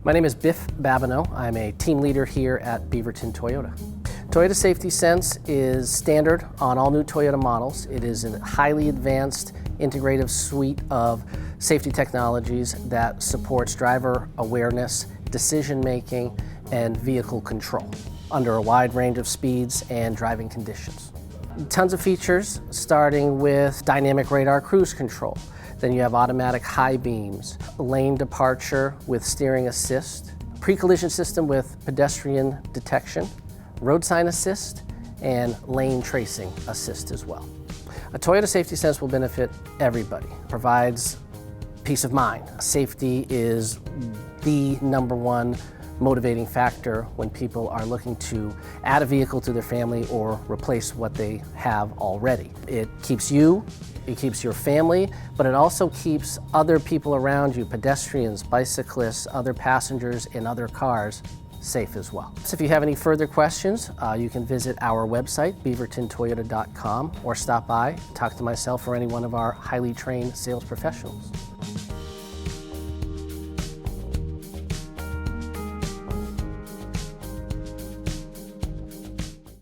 My name is Biff Babineau. I'm a team leader here at Beaverton Toyota. Toyota Safety Sense is standard on all new Toyota models. It is a highly advanced integrative suite of safety technologies that supports driver awareness, decision making, and vehicle control under a wide range of speeds and driving conditions. Tons of features, starting with dynamic radar cruise control. Then you have automatic high beams, lane departure with steering assist, pre-collision system with pedestrian detection, road sign assist, and lane tracing assist as well. A Toyota Safety Sense will benefit everybody. Provides peace of mind. Safety is the #1 motivating factor when people are looking to add a vehicle to their family or replace what they have already. It keeps you, it keeps your family, but it also keeps other people around you, pedestrians, bicyclists, other passengers in other cars, safe as well. So if you have any further questions, you can visit our website, beavertontoyota.com, or stop by, talk to myself or any one of our highly trained sales professionals.